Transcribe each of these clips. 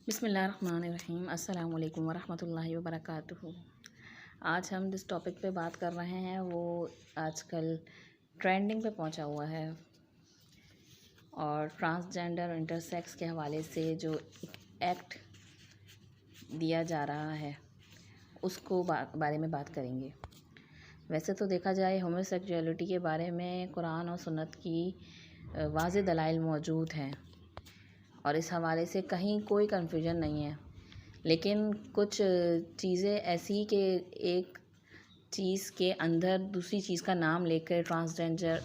بسم اللہ الرحمن الرحیم۔ السلام علیکم ورحمۃ اللہ وبرکاتہ۔ آج ہم جس ٹاپک پہ بات کر رہے ہیں وہ آج کل ٹرینڈنگ پہ پہنچا ہوا ہے، اور ٹرانسجینڈر اور انٹرسیکس کے حوالے سے جو ایکٹ دیا جا رہا ہے اس کو بارے میں بات کریں گے۔ ویسے تو دیکھا جائے ہومو سیکچولیٹی کے بارے میں قرآن اور سنت کی واضح دلائل موجود ہیں، اور اس حوالے سے کہیں کوئی کنفیوژن نہیں ہے، لیکن کچھ چیزیں ایسی کہ ایک چیز کے اندر دوسری چیز کا نام لے کر ٹرانسجینڈر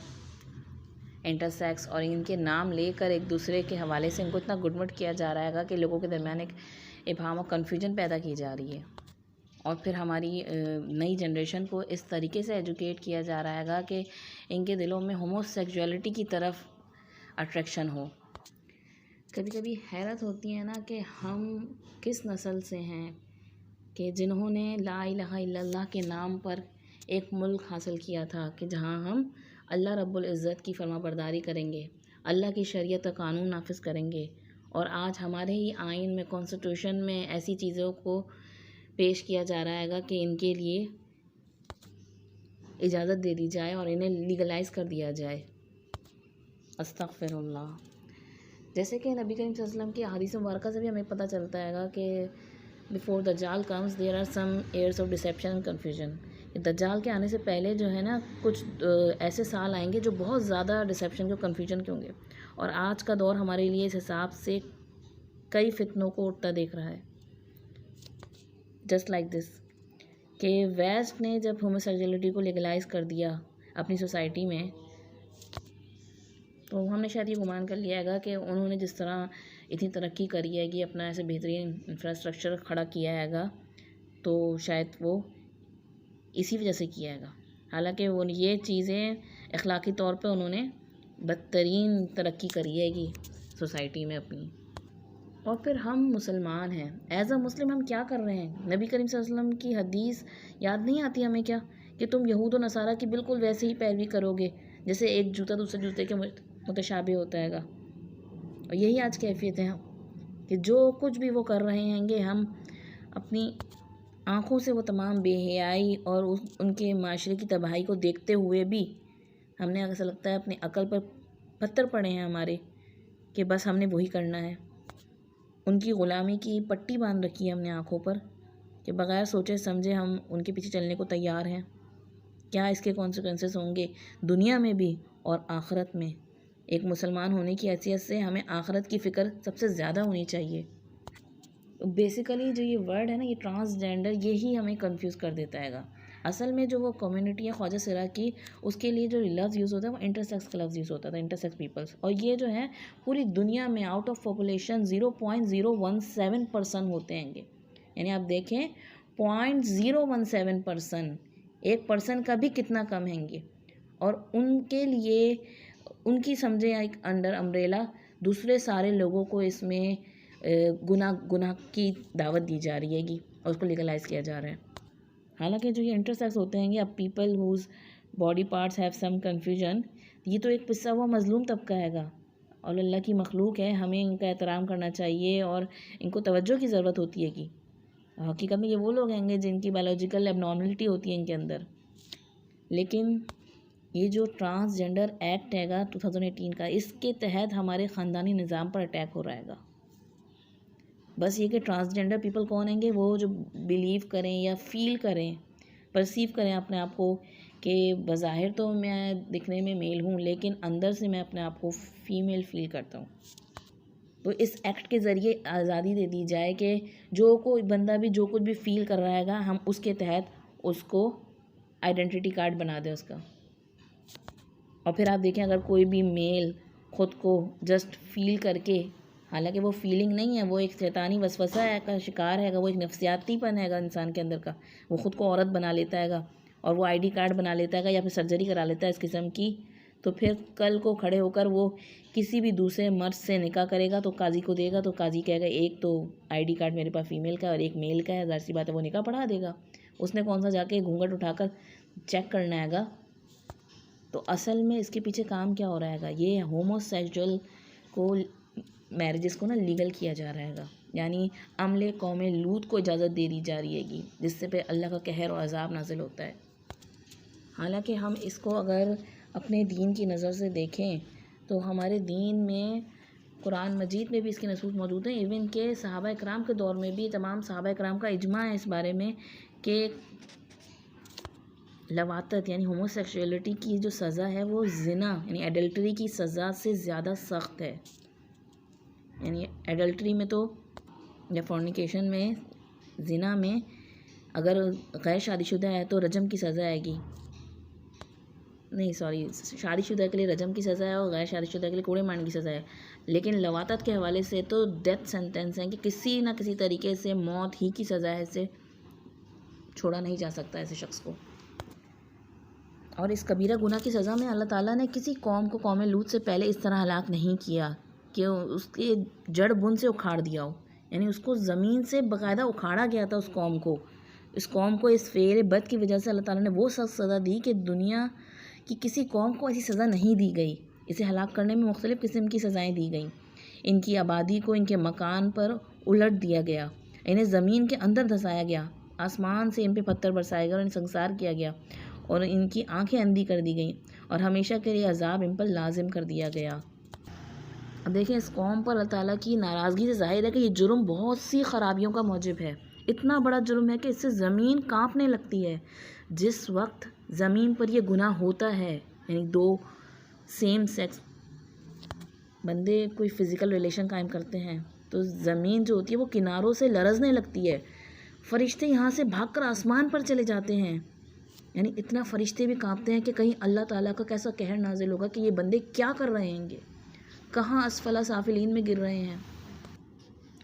انٹرسیکس اور ان کے نام لے کر ایک دوسرے کے حوالے سے ان کو اتنا گڈمٹ کیا جا رہا ہے کہ لوگوں کے درمیان ایک ابہام اور کنفیوژن پیدا کی جا رہی ہے، اور پھر ہماری نئی جنریشن کو اس طریقے سے ایجوکیٹ کیا جا رہا ہے کہ ان کے دلوں میں ہومو سیکچولیٹی کی طرف اٹریکشن ہو۔ کبھی کبھی حیرت ہوتی ہے نا کہ ہم کس نسل سے ہیں کہ جنہوں نے لا الہ الا اللہ کے نام پر ایک ملک حاصل کیا تھا کہ جہاں ہم اللہ رب العزت کی فرما برداری کریں گے، اللہ کی شریعت و قانون نافذ کریں گے، اور آج ہمارے ہی آئین میں کانسٹیٹیوشن میں ایسی چیزوں کو پیش کیا جا رہا ہے کہ ان کے لیے اجازت دے دی جائے اور انہیں لیگلائز کر دیا جائے۔ استغفر اللہ۔ جیسے کہ نبی کریم صلی اللہ علیہ وسلم کی احادیث مبارکہ سے بھی ہمیں پتہ چلتا ہے کہ بفور دجال comes there are some years of deception and confusion. دجال کے آنے سے پہلے جو ہے نا کچھ ایسے سال آئیں گے جو بہت زیادہ ڈسیپشن کے کنفیوژن کے ہوں گے، اور آج کا دور ہمارے لیے اس حساب سے کئی فتنوں کو اٹھتا دیکھ رہا ہے۔ جسٹ لائک دس کہ ویسٹ نے جب ہومو سیکچولیٹی کو لیگلائز کر دیا اپنی سوسائٹی میں، تو ہم نے شاید یہ گمان کر لیا ہے کہ انہوں نے جس طرح اتنی ترقی کری ہے کہ اپنا ایسے بہترین انفراسٹرکچر کھڑا کیا ہے گا، تو شاید وہ اسی وجہ سے کیا ہے گا، حالانکہ وہ یہ چیزیں اخلاقی طور پہ انہوں نے بدترین ترقی کری ہے گی سوسائٹی میں اپنی۔ اور پھر ہم مسلمان ہیں، ایز اے مسلم ہم کیا کر رہے ہیں؟ نبی کریم صلی اللہ علیہ وسلم کی حدیث یاد نہیں آتی ہمیں کیا کہ تم یہود و نصارہ کی بالکل ویسے ہی پیروی کرو گے جیسے ایک جوتا دوسرے جوتے کے متشابہ ہوتا ہے گا، اور یہی آج کیفیت ہے کہ جو کچھ بھی وہ کر رہے ہیں گے ہم اپنی آنکھوں سے وہ تمام بے حیائی اور ان کے معاشرے کی تباہی کو دیکھتے ہوئے بھی ہم نے ایسا لگتا ہے اپنی عقل پر پتھر پڑے ہیں ہمارے کہ بس ہم نے وہی کرنا ہے۔ ان کی غلامی کی پٹی باندھ رکھی ہے ہم نے آنکھوں پر کہ بغیر سوچے سمجھے ہم ان کے پیچھے چلنے کو تیار ہیں۔ کیا اس کے کانسیکوینسز ہوں گے دنیا میں بھی اور آخرت میں؟ ایک مسلمان ہونے کی حیثیت سے ہمیں آخرت کی فکر سب سے زیادہ ہونی چاہیے۔ بیسیکلی جو یہ ورڈ ہے نا، یہ ٹرانسجینڈر، یہی ہمیں کنفیوز کر دیتا ہے گا۔ اصل میں جو وہ کمیونٹی ہے خواجہ سرا کی، اس کے لیے جو لفظ یوز ہوتا ہے وہ انٹرسیکس کا لفظ یوز ہوتا تھا، انٹرسیکس پیپلس، اور یہ جو ہے پوری دنیا میں آؤٹ آف پاپولیشن 0.017% ہوتے ہیں گے، یعنی آپ دیکھیں 0.017%، 1% کا بھی کتنا کم ہیں گے، اور ان کے لیے ان کی سمجھیں ایک انڈر امبریلا دوسرے سارے لوگوں کو اس میں گناہ کی دعوت دی جا رہی ہے گی اور اس کو لیگلائز کیا جا رہا ہے۔ حالانکہ جو یہ انٹرسیکس ہوتے ہیں گے، اب people whose body parts have some confusion, یہ تو ایک پسا ہوا مظلوم طبقہ ہے گا، اور اللہ کی مخلوق ہے، ہمیں ان کا احترام کرنا چاہیے اور ان کو توجہ کی ضرورت ہوتی ہے گی۔ حقیقت میں یہ وہ لوگ ہیں گے جن کی بایولوجیکل اب نارملٹی ہوتی ہے ان کے اندر، لیکن یہ جو ٹرانسجینڈر ایکٹ ہے گا 2018 کا، اس کے تحت ہمارے خاندانی نظام پر اٹیک ہو رہا ہے گا۔ بس یہ کہ ٹرانسجینڈر پیپل کون ہیں گے؟ وہ جو بیلیو کریں یا فیل کریں، پرسیو کریں اپنے آپ کو کہ بظاہر تو میں دکھنے میں میل ہوں لیکن اندر سے میں اپنے آپ کو فیمیل فیل کرتا ہوں، تو اس ایکٹ کے ذریعے آزادی دے دی جائے کہ جو کوئی بندہ بھی جو کچھ بھی فیل کر رہا ہے گا، ہم اس کے تحت اس کو آئیڈینٹی کارڈ بنا دیں اس کا۔ اور پھر آپ دیکھیں اگر کوئی بھی میل خود کو جسٹ فیل کر کے، حالانکہ وہ فیلنگ نہیں ہے، وہ ایک شیطانی وسوسہ ہے کا شکار ہے گا، وہ ایک نفسیاتی پن ہے گا انسان کے اندر کا، وہ خود کو عورت بنا لیتا ہے گا اور وہ آئی ڈی کارڈ بنا لیتا ہے گا یا پھر سرجری کرا لیتا ہے اس قسم کی، تو پھر کل کو کھڑے ہو کر وہ کسی بھی دوسرے مرد سے نکاح کرے گا تو قاضی کو دے گا، تو قاضی کہے گا ایک تو آئی ڈی کارڈ میرے پاس فیمیل کا اور ایک میل کا ہے، ظاہر سی بات ہے وہ نکاح پڑھا دے گا، اس نے کون سا جا کے گھونگھٹ اٹھا کر چیک کرنا ہے گا۔ تو اصل میں اس کے پیچھے کام کیا ہو رہا ہے گا؟ یہ ہومو سیکچول کو میرجز کو نا لیگل کیا جا رہا ہے، یعنی عمل قوم لوط کو اجازت دے دی جا رہی ہے گی، جس سے پہ اللہ کا قہر اور عذاب نازل ہوتا ہے۔ حالانکہ ہم اس کو اگر اپنے دین کی نظر سے دیکھیں تو ہمارے دین میں قرآن مجید میں بھی اس کے نصوص موجود ہیں، ایون کہ صحابہ اکرام کے دور میں بھی تمام صحابہ اکرام کا اجماع ہے اس بارے میں کہ لواطت یعنی ہومو سیکشولیٹی کی جو سزا ہے وہ زنا یعنی ایڈلٹری کی سزا سے زیادہ سخت ہے۔ یعنی ایڈلٹری میں تو یا فورنیکیشن میں، زنا میں اگر غیر شادی شدہ ہے تو رجم کی سزا آئے گی، نہیں سوری، شادی شدہ کے لیے رجم کی سزا ہے اور غیر شادی شدہ کے لیے کوڑے مارنے کی سزا ہے، لیکن لواطت کے حوالے سے تو ڈیتھ سینٹینس ہے کہ کسی نہ کسی طریقے سے موت ہی کی سزا ہے، اسے چھوڑا نہیں جا سکتا ایسے شخص کو۔ اور اس کبیرہ گناہ کی سزا میں اللہ تعالیٰ نے کسی قوم کو قوم لوط سے پہلے اس طرح ہلاک نہیں کیا کہ اس کے جڑ بن سے اکھاڑ دیا ہو، یعنی اس کو زمین سے باقاعدہ اکھاڑا گیا تھا۔ اس قوم کو اس فعل بد کی وجہ سے اللہ تعالیٰ نے وہ سخت سزا دی کہ دنیا کی کسی قوم کو ایسی سزا نہیں دی گئی۔ اسے ہلاک کرنے میں مختلف قسم کی سزائیں دی گئیں، ان کی آبادی کو ان کے مکان پر الٹ دیا گیا، انہیں زمین کے اندر دھسایا گیا، آسمان سے ان پہ پتھر برسائے گیا اور انہیں سنسار کیا گیا، اور ان کی آنکھیں اندھی کر دی گئیں، اور ہمیشہ کے لیے عذاب ان پر لازم کر دیا گیا۔ اب دیکھیں اس قوم پر اللہ تعالیٰ کی ناراضگی سے ظاہر ہے کہ یہ جرم بہت سی خرابیوں کا موجب ہے، اتنا بڑا جرم ہے کہ اس سے زمین کانپنے لگتی ہے۔ جس وقت زمین پر یہ گناہ ہوتا ہے، یعنی دو سیم سیکس بندے کوئی فزیکل ریلیشن قائم کرتے ہیں، تو زمین جو ہوتی ہے وہ کناروں سے لرزنے لگتی ہے، فرشتے یہاں سے بھاگ کر آسمان پر چلے جاتے ہیں، یعنی اتنا فرشتے بھی کانپتے ہیں کہ کہیں اللہ تعالیٰ کا کیسا قہر نازل ہوگا کہ یہ بندے کیا کر رہے ہیں گے، کہاں اسفل سافلین میں گر رہے ہیں۔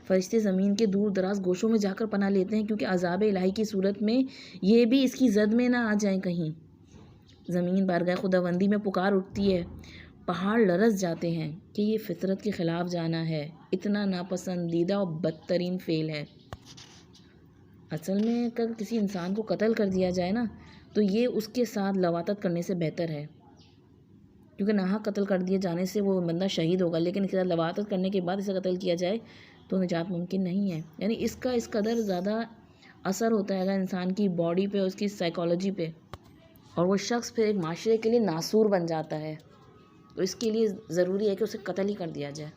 فرشتے زمین کے دور دراز گوشوں میں جا کر پناہ لیتے ہیں کیونکہ عذاب الہی کی صورت میں یہ بھی اس کی زد میں نہ آ جائیں کہیں۔ زمین بارگاہ خداوندی میں پکار اٹھتی ہے، پہاڑ لرز جاتے ہیں کہ یہ فطرت کے خلاف جانا ہے، اتنا ناپسندیدہ اور بدترین فعل ہے۔ اصل میں اگر کسی انسان کو قتل کر دیا جائے نا تو یہ اس کے ساتھ لواطت کرنے سے بہتر ہے، کیونکہ ناحق قتل کر دیے جانے سے وہ بندہ شہید ہوگا، لیکن اس کے ساتھ لواطت کرنے کے بعد اسے قتل کیا جائے تو نجات ممکن نہیں ہے۔ یعنی اس کا اس قدر زیادہ اثر ہوتا ہے انسان کی باڈی پہ، اس کی سائیکالوجی پہ، اور وہ شخص پھر ایک معاشرے کے لیے ناسور بن جاتا ہے، تو اس کے لیے ضروری ہے کہ اسے قتل ہی کر دیا جائے۔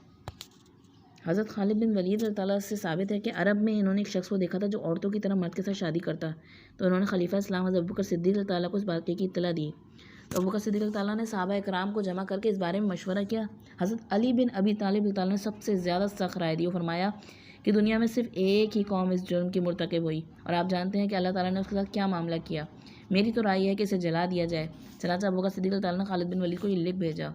حضرت خالد بن ولید اللہ تعالیٰ سے ثابت ہے کہ عرب میں انہوں نے ایک شخص کو دیکھا تھا جو عورتوں کی طرح مرد کے ساتھ شادی کرتا، تو انہوں نے خلیفہ اسلام حضرت ابوبکر صدیق اللہ تعالیٰ کو اس واقعے کی اطلاع دی، تو ابوبکر صدیق اللہ تعالیٰ نے صحابہ اکرام کو جمع کر کے اس بارے میں مشورہ کیا۔ حضرت علی بن ابی طالب اللہ تعالیٰ نے سب سے زیادہ سخت رائے دی اور فرمایا کہ دنیا میں صرف ایک ہی قوم اس جرم کی مرتکب ہوئی، اور آپ جانتے ہیں کہ اللہ تعالیٰ نے اس کے ساتھ کیا معاملہ کیا، میری تو رائے ہے کہ اسے جلا دیا جائے۔ چنانچہ ابوبکر صدیق اللہ تعالیٰ نے خالد بن ولید کو یہ لکھ بھیجا،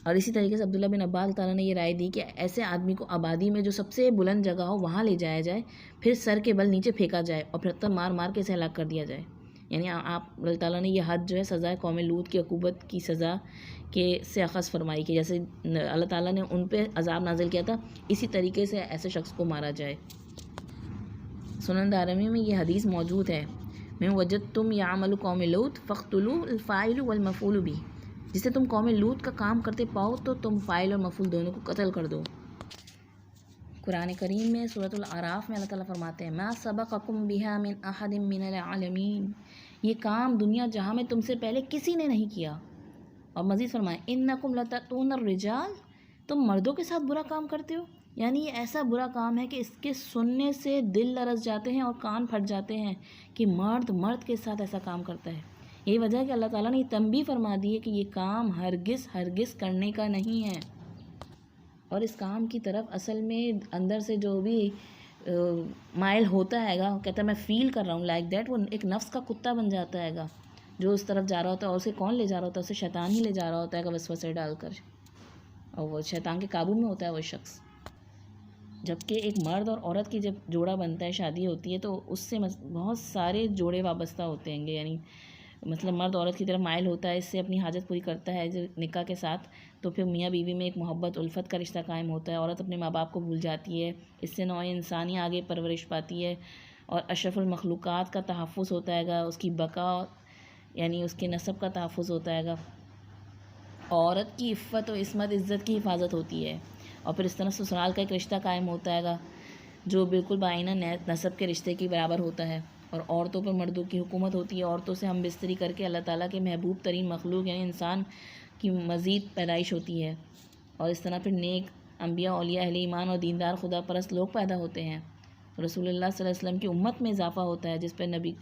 اور اسی طریقے سے عبداللہ بن عباس تعالیٰ نے یہ رائے دی کہ ایسے آدمی کو آبادی میں جو سب سے بلند جگہ ہو وہاں لے جایا جائے، پھر سر کے بل نیچے پھینکا جائے اور پھر تب مار مار کے اسے ہلاک کر دیا جائے۔ یعنی آپ اللہ تعالیٰ نے یہ حد جو ہے سزا قوم لوط کی عقوبت کی سزا کے سے اخذ فرمائی کہ جیسے اللہ تعالیٰ نے ان پہ عذاب نازل کیا تھا، اسی طریقے سے ایسے شخص کو مارا جائے۔ سنن دارمی میں یہ حدیث موجود ہے، میں وجدتم یعمل قوم لوط فاقتلوا الفاعل والمفعول بھی، جسے تم قوم لوط کا کام کرتے پاؤ تو تم فاعل اور مفعول دونوں کو قتل کر دو۔ قرآن کریم میں سورۃ الاعراف میں اللہ تعالیٰ فرماتے ہیں ما سبقکم بہا من احد من العالمین، یہ کام دنیا جہاں میں تم سے پہلے کسی نے نہیں کیا۔ اور مزید فرمائیں انکم لتأتون الرجال، تم مردوں کے ساتھ برا کام کرتے ہو، یعنی یہ ایسا برا کام ہے کہ اس کے سننے سے دل لرز جاتے ہیں اور کان پھٹ جاتے ہیں کہ مرد کے ساتھ ایسا کام کرتا ہے۔ یہی وجہ ہے کہ اللہ تعالیٰ نے یہ تنبیہ فرما دی ہے کہ یہ کام ہرگز کرنے کا نہیں ہے، اور اس کام کی طرف اصل میں اندر سے جو بھی مائل ہوتا ہے گا، کہتا ہے میں فیل کر رہا ہوں لائک دیٹ، وہ ایک نفس کا کتا بن جاتا ہے گا جو اس طرف جا رہا ہوتا ہے، اور اسے کون لے جا رہا ہوتا ہے؟ اسے شیطان ہی لے جا رہا ہوتا ہے وسوسے ڈال کر، اور وہ شیطان کے قابو میں ہوتا ہے وہ شخص۔ جبکہ ایک مرد اور عورت کی جب جوڑا بنتا ہے، شادی ہوتی ہے، تو اس سے بہت سارے جوڑے وابستہ ہوتے ہیں گے، یعنی مطلب مرد عورت کی طرف مائل ہوتا ہے، اس سے اپنی حاجت پوری کرتا ہے جو نکاح کے ساتھ، تو پھر میاں بیوی میں ایک محبت الفت کا رشتہ قائم ہوتا ہے، عورت اپنے ماں باپ کو بھول جاتی ہے، اس سے نوع انسانی آگے پرورش پاتی ہے، اور اشرف المخلوقات کا تحفظ ہوتا ہے گا، اس کی بقا یعنی اس کے نسب کا تحفظ ہوتا ہے گا۔ عورت کی عفت و عصمت عزت کی حفاظت ہوتی ہے، اور پھر اس طرح سسرال کا ایک رشتہ قائم ہوتا ہے گا جو بالکل بآئینہ نسب کے رشتے کے برابر ہوتا ہے، اور عورتوں پر مردوں کی حکومت ہوتی ہے۔ عورتوں سے ہم بستری کر کے اللہ تعالیٰ کے محبوب ترین مخلوق یعنی انسان کی مزید پیدائش ہوتی ہے، اور اس طرح پھر نیک انبیاء، اولیاء، اہل ایمان اور دیندار خدا پرست لوگ پیدا ہوتے ہیں۔ رسول اللہ صلی اللہ علیہ وسلم کی امت میں اضافہ ہوتا ہے، جس پہ نبی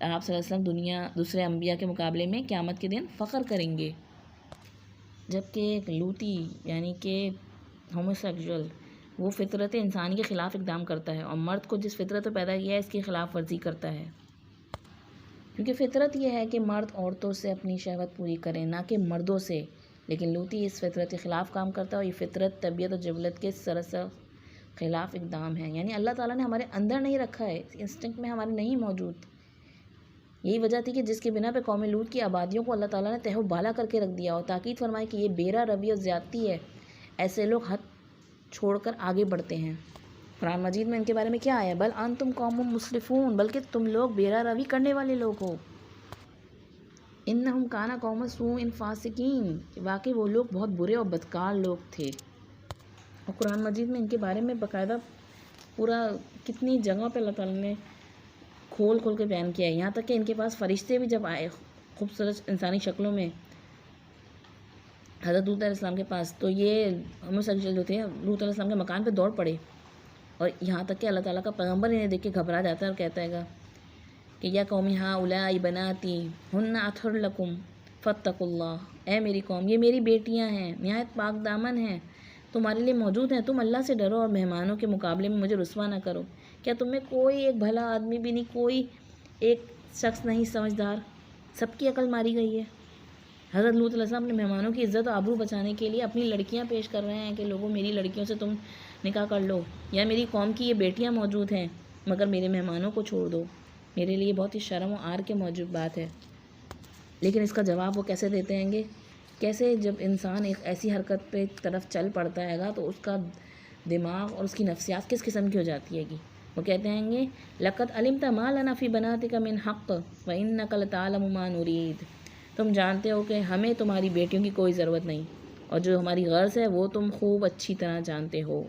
آپ صلی اللہ علیہ وسلم دوسرے انبیاء کے مقابلے میں قیامت کے دن فخر کریں گے۔ جبکہ ایک لوطی یعنی کہ ہوموسیکسول وہ فطرت انسانی کے خلاف اقدام کرتا ہے، اور مرد کو جس فطرت میں پیدا کیا ہے اس کی خلاف ورزی کرتا ہے، کیونکہ فطرت یہ ہے کہ مرد عورتوں سے اپنی شہوت پوری کریں، نہ کہ مردوں سے۔ لیکن لوطی اس فطرت کے خلاف کام کرتا ہے، اور یہ فطرت، طبیعت اور جبلت کے سراسر خلاف اقدام ہے، یعنی اللہ تعالیٰ نے ہمارے اندر نہیں رکھا ہے، انسٹنکٹ میں ہمارے نہیں موجود۔ یہی وجہ تھی کہ جس کی بنا پہ قوم لوط کی آبادیوں کو اللہ تعالیٰ نے تہو بالا کر کے رکھ دیا، اور تاکید فرمائی کہ یہ بیرا روی اور زیادتی ہے، ایسے لوگ حد چھوڑ کر آگے بڑھتے ہیں۔ قرآن مجید میں ان کے بارے میں کیا آیا؟ بل انتم قوم مسرفون، بلکہ تم لوگ بیرا روی کرنے والے لوگ ہو۔ انہم کانا قوم سوء فاسقین، واقعی وہ لوگ بہت برے اور بدکار لوگ تھے۔ اور قرآن مجید میں ان کے بارے میں باقاعدہ پورا کتنی جگہ پہ اللہ تعالیٰ نے کھول کے بیان کیا ہے، یہاں تک کہ ان کے پاس فرشتے بھی جب آئے خوبصورت انسانی شکلوں میں حضرت لوط علیہ السلام کے پاس، تو یہ ہوموسیکسوئل جو تھے لوط علیہ السلام کے مکان پہ دوڑ پڑے، اور یہاں تک کہ اللہ تعالیٰ کا پیغمبر انہیں دیکھ کے گھبرا جاتا ہے اور کہتا ہے گا کہ یا قوم ہؤلاء بناتی ہن اطہر لکم فاتقوا اللہ، اے میری قوم یہ میری بیٹیاں ہیں، نہایت پاک دامن ہیں، تمہارے لیے موجود ہیں، تم اللہ سے ڈرو اور مہمانوں کے مقابلے میں مجھے رسوا نہ کرو۔ کیا تم میں کوئی ایک بھلا آدمی بھی نہیں، کوئی ایک شخص نہیں سمجھدار؟ سب کی عقل ماری گئی ہے۔ حضرت لوط علیہ السلام اپنے مہمانوں کی عزت و آبرو بچانے کے لیے اپنی لڑکیاں پیش کر رہے ہیں کہ لوگوں میری لڑکیوں سے تم نکاح کر لو، یا میری قوم کی یہ بیٹیاں موجود ہیں مگر میرے مہمانوں کو چھوڑ دو، میرے لیے بہت ہی شرم و عار کے موجود بات ہے۔ لیکن اس کا جواب وہ کیسے دیتے ہیں گے؟ کیسے جب انسان ایک ایسی حرکت پہ طرف چل پڑتا ہے گا تو اس کا دماغ اور اس کی نفسیات کس قسم کی ہو جاتی ہے گی؟ وہ کہتے ہیں گے لقد علمت ما لنا فی بناتک من حق وانک لتعلم ما نرید، تم جانتے ہو کہ ہمیں تمہاری بیٹیوں کی کوئی ضرورت نہیں، اور جو ہماری غرض ہے وہ تم خوب اچھی طرح جانتے ہو۔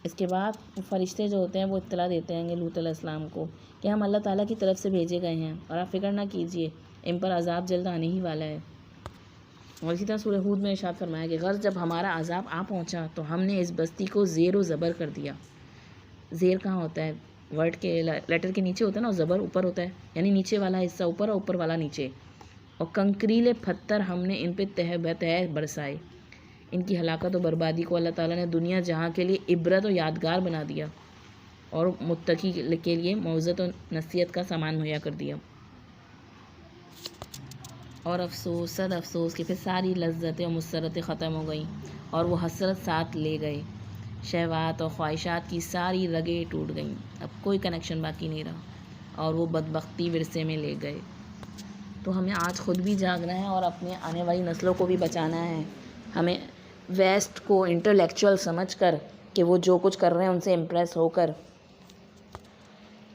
اس کے بعد فرشتے جو ہوتے ہیں وہ اطلاع دیتے ہیں لوط علیہ السلام کو کہ ہم اللہ تعالیٰ کی طرف سے بھیجے گئے ہیں، اور آپ فکر نہ کیجیے، ان پر عذاب جلد آنے ہی والا ہے۔ اور اسی طرح سورہ ہود میں ارشاد فرمایا کہ غرض جب ہمارا عذاب آ پہنچا تو ہم نے اس بستی کو زیر و زبر کر دیا۔ زیر کہاں ہوتا ہے؟ ورڈ کے لیٹر کے نیچے ہوتا ہے نا، اور زبر اوپر ہوتا ہے، یعنی نیچے والا حصہ اوپر اور اوپر والا نیچے، اور کنکریلے پتھر ہم نے ان پہ تہہ بتہہ برسائے۔ ان کی ہلاکت و بربادی کو اللہ تعالیٰ نے دنیا جہاں کے لیے عبرت و یادگار بنا دیا، اور متقی کے لیے موعظت و نصیحت کا سامان مہیا کر دیا۔ اور افسوس، صد افسوس کہ پھر ساری لذتیں اور مسرتیں ختم ہو گئیں، اور وہ حسرت ساتھ لے گئے، شہوات اور خواہشات کی ساری رگیں ٹوٹ گئیں، اب کوئی کنیکشن باقی نہیں رہا، اور وہ بدبختی ورثے میں لے گئے۔ تو ہمیں آج خود بھی جاگنا ہے اور اپنے آنے والی نسلوں کو بھی بچانا ہے۔ ہمیں ویسٹ کو انٹلیکچوئل سمجھ کر کہ وہ جو کچھ کر رہے ہیں ان سے امپریس ہو کر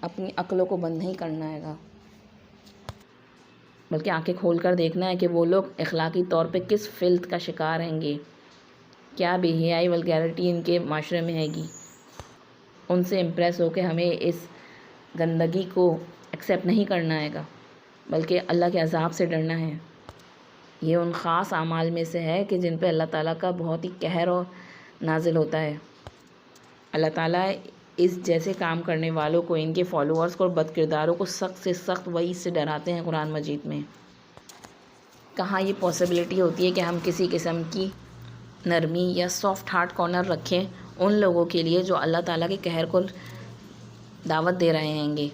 اپنی عقلوں کو بند نہیں کرنا ہے گا، بلکہ آنکھیں کھول کر دیکھنا ہے کہ وہ لوگ اخلاقی طور پہ کس فلت کا شکار ہیں گے، کیا بے حیائی ولگیرٹی ان کے معاشرے میں ہے گی۔ ان سے امپریس ہو کے ہمیں اس گندگی کو ایکسیپٹ نہیں کرنا ہے گا، بلکہ اللہ کے عذاب سے ڈرنا ہے۔ یہ ان خاص اعمال میں سے ہے کہ جن پہ اللہ تعالیٰ کا بہت ہی قہر اور نازل ہوتا ہے۔ اللہ تعالیٰ اس جیسے کام کرنے والوں کو، ان کے فالوورز کو اور بد کرداروں کو سخت سے سخت وعید سے ڈراتے ہیں قرآن مجید میں۔ کہاں یہ پاسبلٹی ہوتی ہے کہ ہم کسی قسم کی نرمی یا سافٹ ہارٹ کارنر رکھیں ان لوگوں کے لیے جو اللہ تعالیٰ کے قہر کو دعوت دے رہے ہیں گے،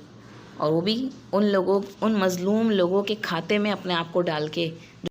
اور وہ بھی ان مظلوم لوگوں کے کھاتے میں اپنے آپ کو ڈال کے